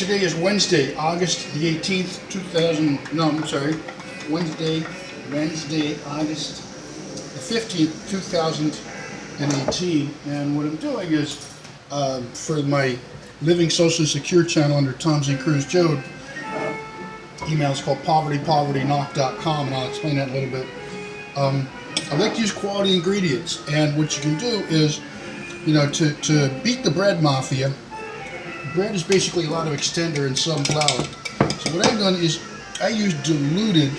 today is Wednesday, August the 18th, Wednesday, August the 15th, 2018. And what I'm doing is, for my Living Socially Secure channel under Tom Z. Cruz Jode, email is called povertyknock.com, and I'll explain that in a little bit. I like to use quality ingredients, and what you can do is, you know, to beat the bread mafia. Bread is basically a lot of extender and some flour. So what I've done is I use diluted,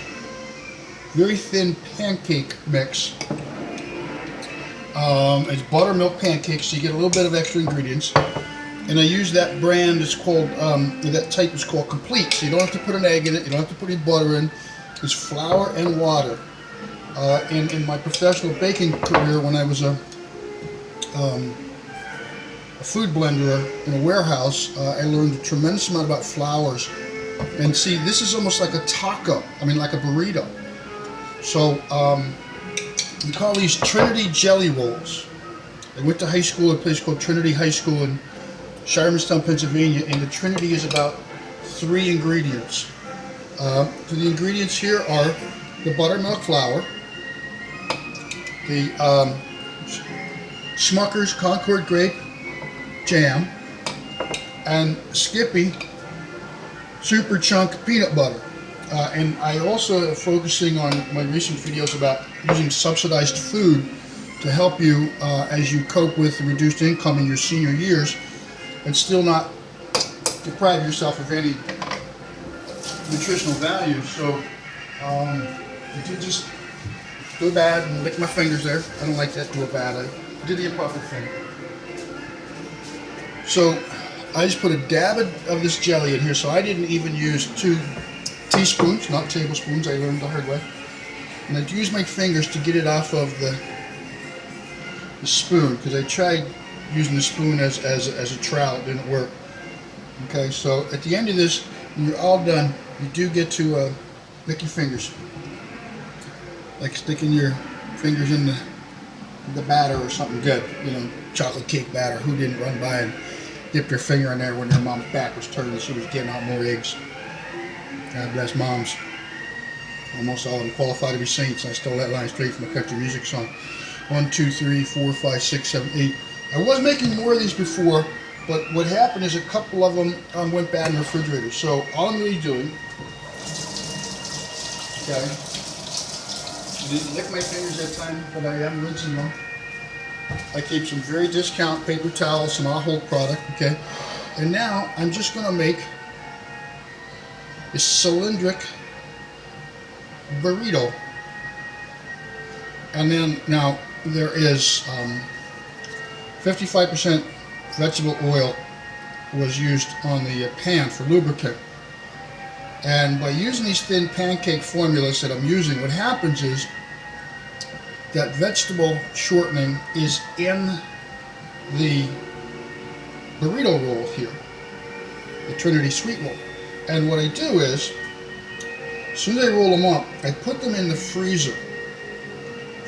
very thin pancake mix. It's buttermilk pancakes, so you get a little bit of extra ingredients. And I use that brand. It's called, that type is called Complete. So you don't have to put an egg in it. You don't have to put any butter in. It's flour and water. In my professional baking career, when I was a food blender in a warehouse, I learned a tremendous amount about flours. And see, this is almost like a taco. I mean, like a burrito. So we call these Trinity jelly rolls. I went to high school at a place called Trinity High School in Shiremanstown, Pennsylvania, and the Trinity is about 3 ingredients. So the ingredients here are the buttermilk flour, the Smuckers Concord Grape Jam, and Skippy Super Chunk Peanut Butter. And I also am focusing on my recent videos about using subsidized food to help you as you cope with the reduced income in your senior years and still not deprive yourself of any nutritional value. So I did just do bad and lick my fingers there. I don't like that, do bad. I did the improper thing. So I just put a dab of this jelly in here. So I didn't even use 2 teaspoons, not tablespoons. I learned the hard way. And I use my fingers to get it off of the spoon, because I tried using the spoon as a trowel. It didn't work. Okay, so at the end of this, when you're all done, you do get to lick your fingers, like sticking your fingers in the batter or something good, you know, chocolate cake batter. Who didn't run by and dip their finger in there when their mom's back was turned and she was getting out more eggs? God bless moms. Almost all of them qualify to be saints. I stole that line straight from a country music song. 1, 2, 3, 4, 5, 6, 7, 8. I was making more of these before, but what happened is a couple of them went bad in the refrigerator. So all I'm really doing, okay, I didn't lick my fingers that time, but I am rinsing them. I keep some very discount paper towels, some Ahold product, okay? And now I'm just going to make a cylindric burrito. And then now there is 55% vegetable oil was used on the pan for lubricant. And by using these thin pancake formulas that I'm using, what happens is that vegetable shortening is in the burrito roll here, the Trinity sweet roll. And what I do is, as soon as I roll them up, I put them in the freezer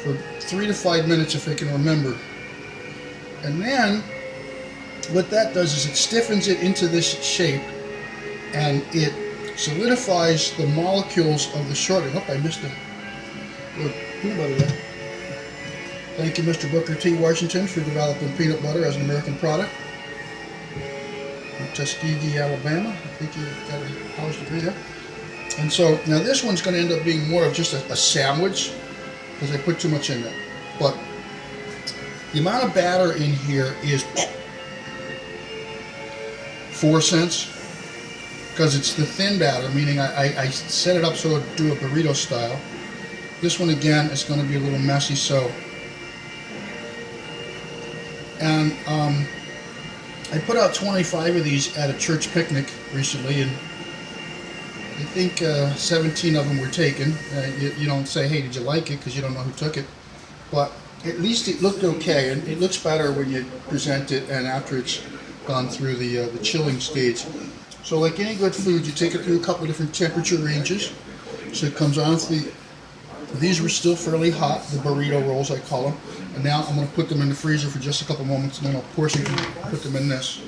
for 3 to 5 minutes if I can remember. And then what that does is it stiffens it into this shape, and it solidifies the molecules of the shortening. Oh, I missed a little peanut butter there. Thank you, Mr. Booker T. Washington, for developing peanut butter as an American product. From Tuskegee, Alabama. I think he got a college degree there. And so now this one's going to end up being more of just a sandwich, because I put too much in there. But the amount of batter in here is 4 cents, because it's the thin batter, meaning I set it up so it'll do a burrito style. This one again is going to be a little messy, so. And I put out 25 of these at a church picnic recently, and I think 17 of them were taken. You don't say, hey, did you like it, because you don't know who took it. But at least it looked okay, and it looks better when you present it and after it's gone through the chilling stage. So like any good food, you take it through a couple of different temperature ranges. So it comes on these were still fairly hot, the burrito rolls I call them. And now I'm going to put them in the freezer for just a couple moments, and then I'll portion them, put them in this.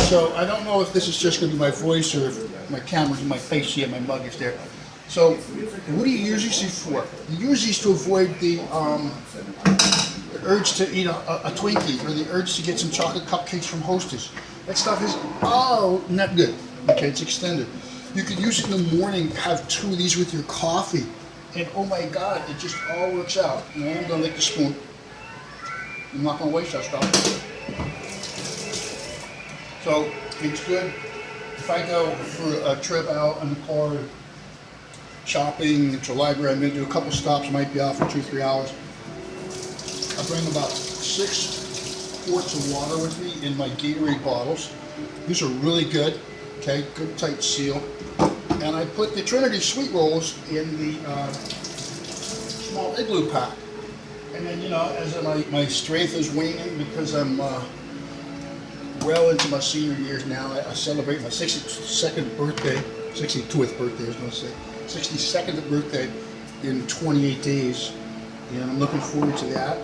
So I don't know if this is just going to be my voice or if my camera's in my face here, my mug is there. So what do you use these for? You use these to avoid the urge to eat a Twinkie or the urge to get some chocolate cupcakes from Hostess. That stuff is, not good. Okay, it's extended. You could use it in the morning, have 2 of these with your coffee, and oh my God, it just all works out. Now I'm going to lick the spoon. I'm not going to waste that stuff. So it's good. If I go for a trip out in the car, shopping to the library, I'm going to do a couple stops, might be out for 2-3 hours. I bring about 6 quarts of water with me in my Gatorade bottles. These are really good, okay, good tight seal. And I put the Trinity sweet rolls in the small igloo pack. And then, you know, as my strength is waning because I'm well into my senior years now, I celebrate my 62nd birthday, 62th birthday I was going to say, 62nd birthday in 28 days. And I'm looking forward to that.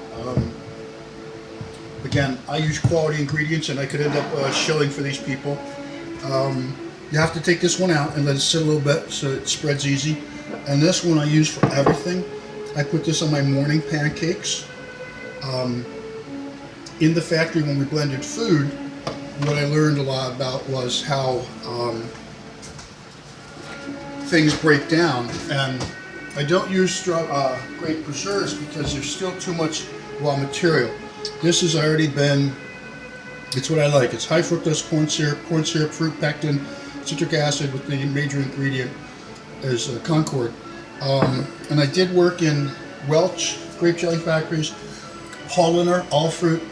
Again, I use quality ingredients and I could end up shilling for these people. You have to take this one out and let it sit a little bit so it spreads easy. And this one I use for everything. I put this on my morning pancakes. In the factory when we blended food, what I learned a lot about was how things break down. And I don't use grape preserves because there's still too much raw material. This has already been, it's what I like. It's high fructose corn syrup, fruit pectin, citric acid with the major ingredient is Concord. And I did work in Welch grape jelly factories, Holliner, all fruit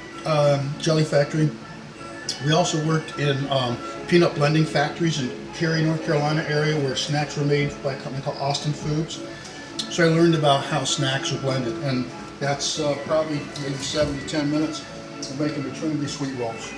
jelly factory. We also worked in peanut blending factories in Cary, North Carolina area where snacks were made by a company called Austin Foods. So I learned about how snacks are blended, and that's probably maybe 7 to 10 minutes of making the Trinity sweet rolls.